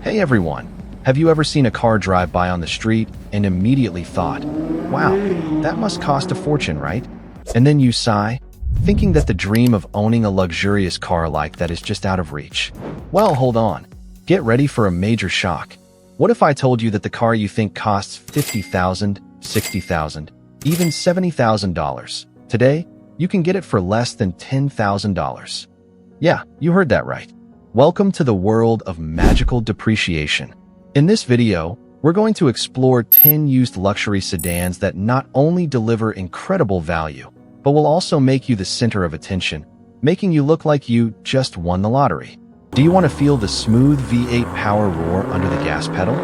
Hey everyone, have you ever seen a car drive by on the street and immediately thought, wow, that must cost a fortune, right? And then you sigh, thinking that the dream of owning a luxurious car like that is just out of reach. Well, hold on. Get ready for a major shock. What if I told you that the car you think costs $50,000, $60,000, even $70,000? Today, you can get it for less than $10,000. Yeah, you heard that right. Welcome to the world of magical depreciation. In this video, we're going to explore 10 used luxury sedans that not only deliver incredible value, but will also make you the center of attention, making you look like you just won the lottery. Do you want to feel the smooth V8 power roar under the gas pedal?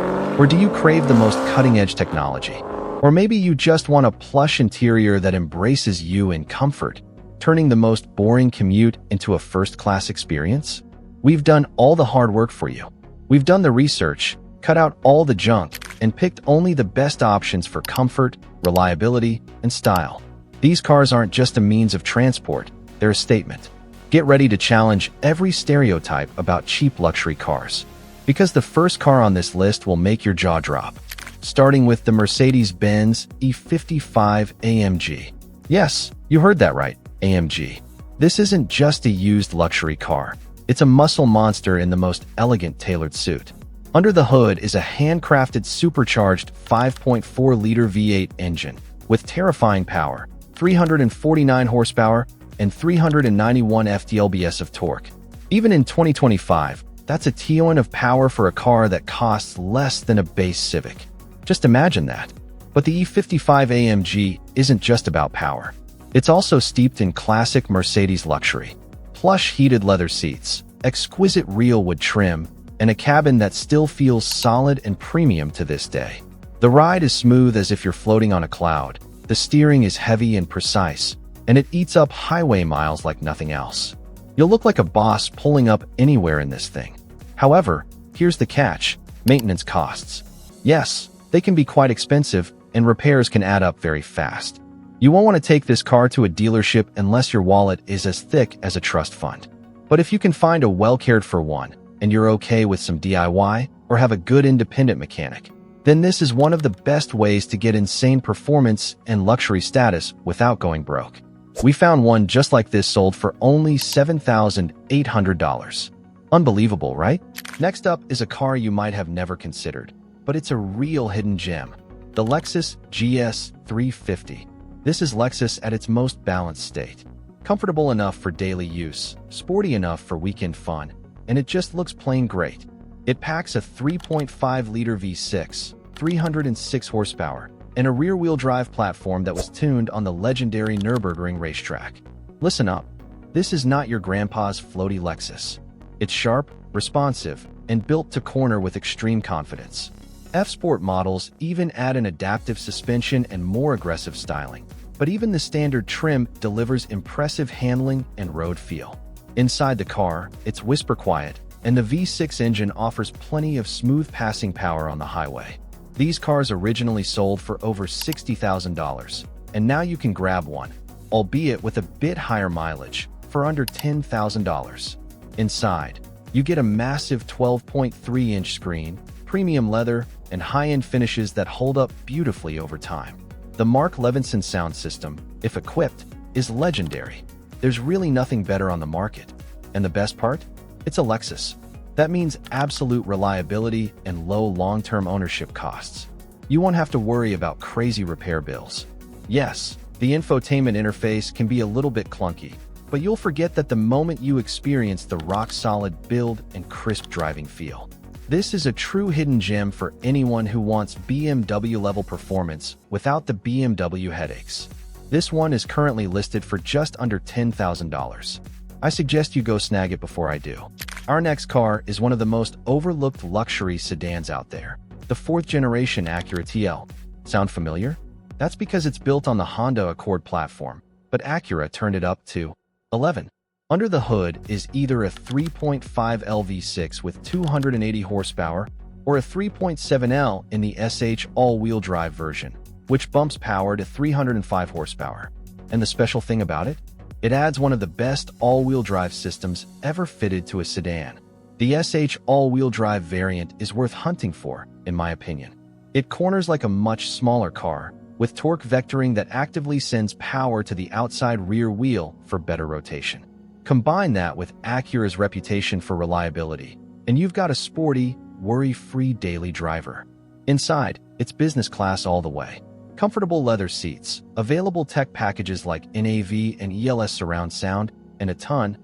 Or do you crave the most cutting-edge technology? Or maybe you just want a plush interior that embraces you in comfort, turning the most boring commute into a first-class experience? We've done all the hard work for you. We've done the research, cut out all the junk, and picked only the best options for comfort, reliability, and style. These cars aren't just a means of transport, they're a statement. Get ready to challenge every stereotype about cheap luxury cars. Because the first car on this list will make your jaw drop. Starting with the Mercedes-Benz E55 AMG. Yes, you heard that right, AMG. This isn't just a used luxury car. It's a muscle monster in the most elegant tailored suit. Under the hood is a handcrafted supercharged 5.4-liter V8 engine with terrifying power, 349 horsepower, and 391 ft-lbs of torque. Even in 2025, that's a ton of power for a car that costs less than a base Civic. Just imagine that. But the E55 AMG isn't just about power. It's also steeped in classic Mercedes luxury. Plush heated leather seats, exquisite real wood trim, and a cabin that still feels solid and premium to this day. The ride is smooth as if you're floating on a cloud. The steering is heavy and precise, and it eats up highway miles like nothing else. You'll look like a boss pulling up anywhere in this thing. However, here's the catch: maintenance costs. Yes, they can be quite expensive, and repairs can add up very fast. You won't want to take this car to a dealership unless your wallet is as thick as a trust fund. But if you can find a well-cared-for one, and you're okay with some DIY, or have a good independent mechanic, then this is one of the best ways to get insane performance and luxury status without going broke. We found one just like this sold for only $7,800. Unbelievable, right? Next up is a car you might have never considered, but it's a real hidden gem. The Lexus GS350. This is Lexus at its most balanced state. Comfortable enough for daily use, sporty enough for weekend fun, and it just looks plain great. It packs a 3.5-liter V6, 306 horsepower, and a rear-wheel drive platform that was tuned on the legendary Nürburgring racetrack. Listen up, this is not your grandpa's floaty Lexus. It's sharp, responsive, and built to corner with extreme confidence. F-Sport models even add an adaptive suspension and more aggressive styling, but even the standard trim delivers impressive handling and road feel. Inside the car, it's whisper quiet, and the V6 engine offers plenty of smooth passing power on the highway. These cars originally sold for over $60,000, and now you can grab one, albeit with a bit higher mileage, for under $10,000. Inside, you get a massive 12.3-inch screen, premium leather, and high-end finishes that hold up beautifully over time. The Mark Levinson sound system, if equipped, is legendary. There's really nothing better on the market. And the best part? It's a Lexus. That means absolute reliability and low long-term ownership costs. You won't have to worry about crazy repair bills. Yes, the infotainment interface can be a little bit clunky, but you'll forget that the moment you experience the rock-solid build and crisp driving feel. This is a true hidden gem for anyone who wants BMW-level performance without the BMW headaches. This one is currently listed for just under $10,000. I suggest you go snag it before I do. Our next car is one of the most overlooked luxury sedans out there, the 4th-generation Acura TL. Sound familiar? That's because it's built on the Honda Accord platform, but Acura turned it up to 11. Under the hood is either a 3.5L V6 with 280 horsepower or a 3.7L in the SH all-wheel drive version, which bumps power to 305 horsepower. And the special thing about it? It adds one of the best all-wheel drive systems ever fitted to a sedan. The The SH all-wheel drive variant is worth hunting for, in my opinion. It corners like a much smaller car, with torque vectoring that actively sends power to the outside rear wheel for better rotation. Combine that with Acura's reputation for reliability, and you've got a sporty, worry-free daily driver. Inside, it's business class all the way. Comfortable leather seats, available tech packages like NAV and ELS surround sound, and a ton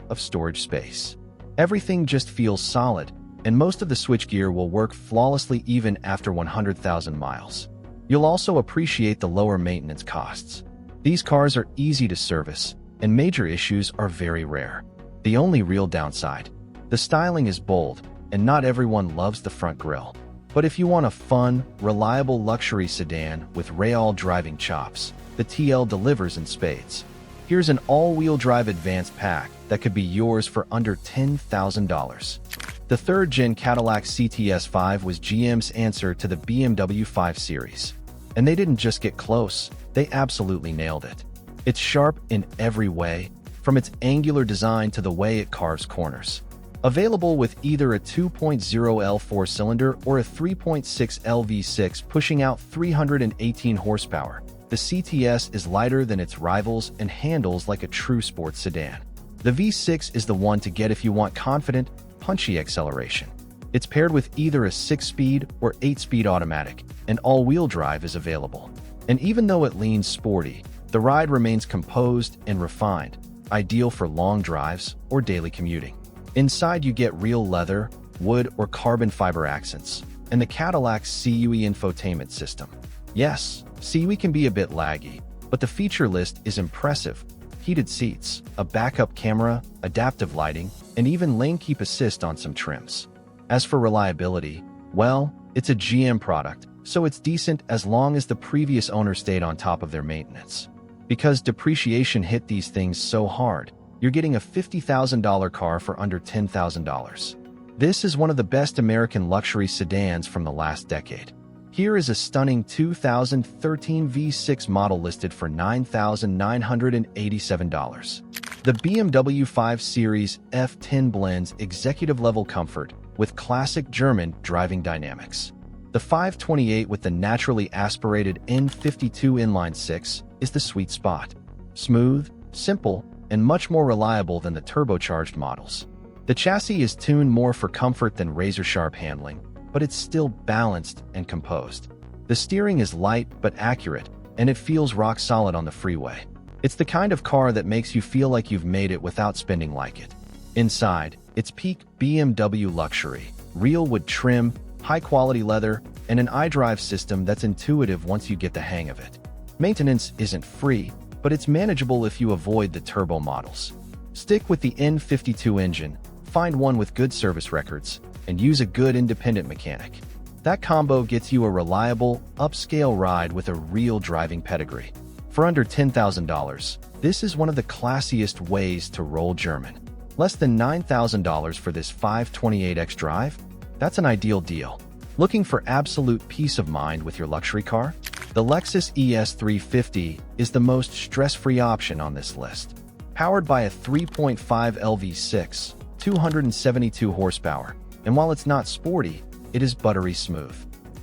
of storage space. Everything just feels solid, and most of the switchgear will work flawlessly even after 100,000 miles. You'll also appreciate the lower maintenance costs. These cars are easy to service, and major issues are very rare. The only real downside: the styling is bold, and not everyone loves the front grille. But if you want a fun, reliable luxury sedan with real driving chops, the TL delivers in spades. Here's an all-wheel drive advanced pack that could be yours for under $10,000. The third-gen Cadillac CTS V was GM's answer to the BMW 5 Series. And they didn't just get close, they absolutely nailed it. It's sharp in every way, from its angular design to the way it carves corners. Available with either a 2.0 L 4-cylinder or a 3.6 L V6 pushing out 318 horsepower, the CTS is lighter than its rivals and handles like a true sports sedan. The V6 is the one to get if you want confident, punchy acceleration. It's paired with either a 6-speed or 8-speed automatic, and all-wheel drive is available. And even though it leans sporty, the ride remains composed and refined, ideal for long drives or daily commuting. Inside you get real leather, wood, or carbon fiber accents, and the Cadillac's CUE infotainment system. Yes, CUE can be a bit laggy, but the feature list is impressive. Heated seats, a backup camera, adaptive lighting, and even lane keep assist on some trims. As for reliability, well, it's a GM product, so it's decent as long as the previous owner stayed on top of their maintenance. Because depreciation hit these things so hard, you're getting a $50,000 car for under $10,000. This is one of the best American luxury sedans from the last decade. Here is a stunning 2013 V6 model listed for $9,987. The BMW 5 Series F10 blends executive-level comfort with classic German driving dynamics. The 528 with the naturally aspirated N52 inline-six is the sweet spot. Smooth, simple, and much more reliable than the turbocharged models. The chassis is tuned more for comfort than razor-sharp handling, but it's still balanced and composed. The steering is light but accurate, and it feels rock solid on the freeway. It's the kind of car that makes you feel like you've made it without spending like it. Inside, it's peak BMW luxury, real wood trim, high-quality leather, and an iDrive system that's intuitive once you get the hang of it. Maintenance isn't free, but it's manageable if you avoid the turbo models. Stick with the N52 engine, find one with good service records, and use a good independent mechanic. That combo gets you a reliable, upscale ride with a real driving pedigree. For under $10,000, this is one of the classiest ways to roll German. Less than $9,000 for this 528X drive? That's an ideal deal. Looking for absolute peace of mind with your luxury car? The Lexus ES350 is the most stress-free option on this list. Powered by a 3.5 L V6, 272 horsepower, and while it's not sporty, it is buttery smooth.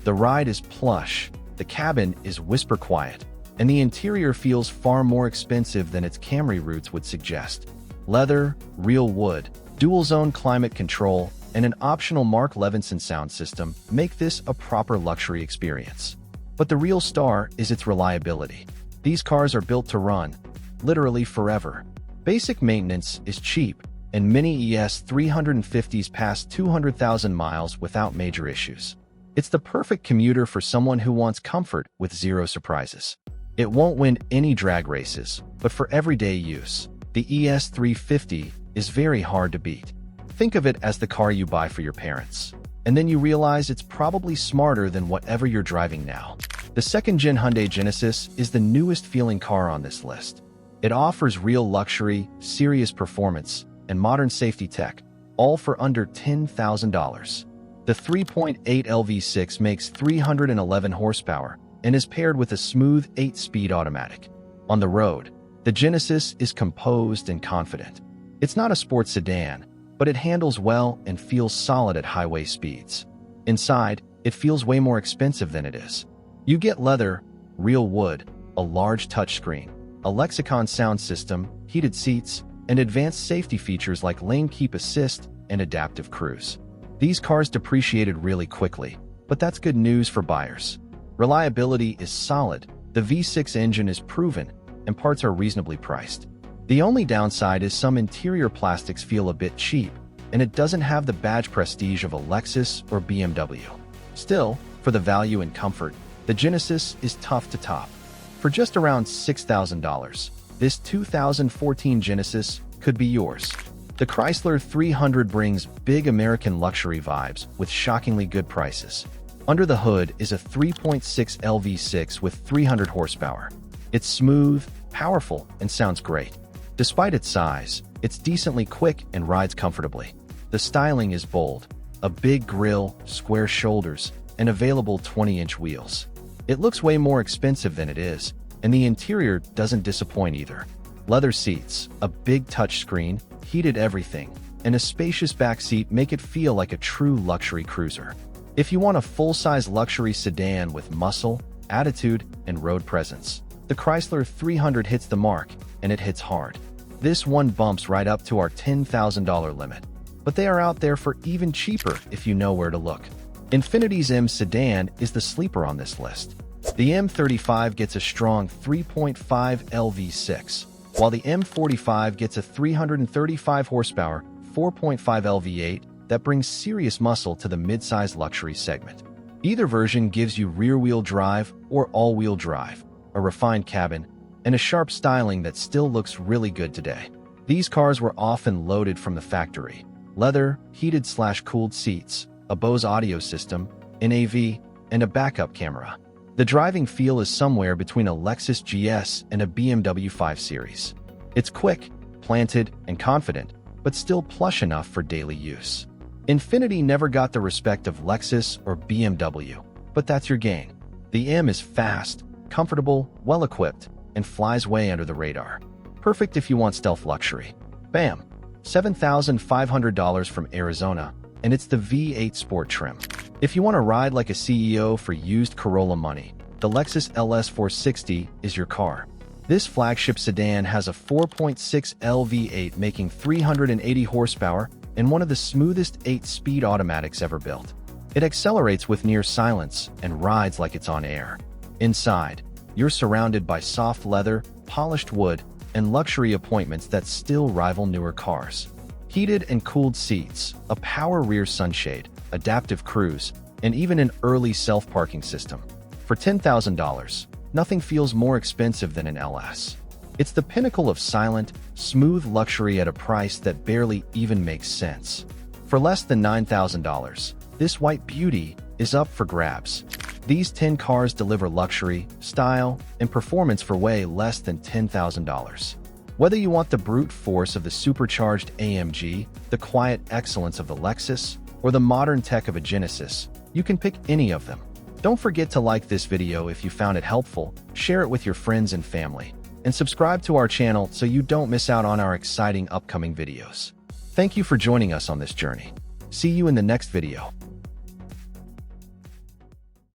The ride is plush, the cabin is whisper quiet, and the interior feels far more expensive than its Camry roots would suggest. Leather, real wood, dual-zone climate control, and an optional Mark Levinson sound system make this a proper luxury experience. But the real star is its reliability. These cars are built to run, literally forever. Basic maintenance is cheap, and many ES350s pass 200,000 miles without major issues. It's the perfect commuter for someone who wants comfort with zero surprises. It won't win any drag races, but for everyday use, the ES350 is very hard to beat. Think of it as the car you buy for your parents, and then you realize it's probably smarter than whatever you're driving now. The second-gen Hyundai Genesis is the newest feeling car on this list. It offers real luxury, serious performance, and modern safety tech, all for under $10,000. The 3.8 L V6 makes 311 horsepower and is paired with a smooth 8-speed automatic. On the road, the Genesis is composed and confident. It's not a sports sedan, but it handles well and feels solid at highway speeds. Inside, it feels way more expensive than it is. You get leather, real wood, a large touchscreen, a Lexicon sound system, heated seats, and advanced safety features like lane keep assist and adaptive cruise. These cars depreciated really quickly, but that's good news for buyers. Reliability is solid, the V6 engine is proven, and parts are reasonably priced. The only downside is some interior plastics feel a bit cheap, and it doesn't have the badge prestige of a Lexus or BMW. Still, for the value and comfort, the Genesis is tough to top. For just around $6,000, this 2014 Genesis could be yours. The Chrysler 300 brings big American luxury vibes with shockingly good prices. Under the hood is a 3.6 V6 with 300 horsepower. It's smooth, powerful, and sounds great. Despite its size, it's decently quick and rides comfortably. The styling is bold, a big grille, square shoulders, and available 20-inch wheels. It looks way more expensive than it is, and the interior doesn't disappoint either. Leather seats, a big touchscreen, heated everything, and a spacious backseat make it feel like a true luxury cruiser. If you want a full-size luxury sedan with muscle, attitude, and road presence, the Chrysler 300 hits the mark, and it hits hard. This one bumps right up to our $10,000 limit, but they are out there for even cheaper if you know where to look. Infiniti's M sedan is the sleeper on this list. The M35 gets a strong 3.5 V6, while the M45 gets a 335 horsepower 4.5 V8 that brings serious muscle to the mid-size luxury segment. Either version gives you rear-wheel drive or all-wheel drive, a refined cabin, and a sharp styling that still looks really good today. These cars were often loaded from the factory. Leather, heated/cooled seats, a Bose audio system, an AV, and a backup camera. The driving feel is somewhere between a Lexus GS and a BMW 5 Series. It's quick, planted, and confident, but still plush enough for daily use. Infiniti never got the respect of Lexus or BMW, but that's your gain. The M is fast, comfortable, well-equipped, and flies way under the radar. Perfect if you want stealth luxury. Bam! $7,500 from Arizona, and it's the V8 Sport trim. If you want to ride like a CEO for used Corolla money, the Lexus LS460 is your car. This flagship sedan has a 4.6 V8 making 380 horsepower and one of the smoothest 8-speed automatics ever built. It accelerates with near silence and rides like it's on air. Inside, you're surrounded by soft leather, polished wood, and luxury appointments that still rival newer cars. Heated and cooled seats, a power rear sunshade, adaptive cruise, and even an early self-parking system. For $10,000, nothing feels more expensive than an LS. It's the pinnacle of silent, smooth luxury at a price that barely even makes sense. For less than $9,000, this white beauty is up for grabs. These 10 cars deliver luxury, style, and performance for way less than $10,000. Whether you want the brute force of the supercharged AMG, the quiet excellence of the Lexus, or the modern tech of a Genesis, you can pick any of them. Don't forget to like this video if you found it helpful, share it with your friends and family, and subscribe to our channel so you don't miss out on our exciting upcoming videos. Thank you for joining us on this journey. See you in the next video.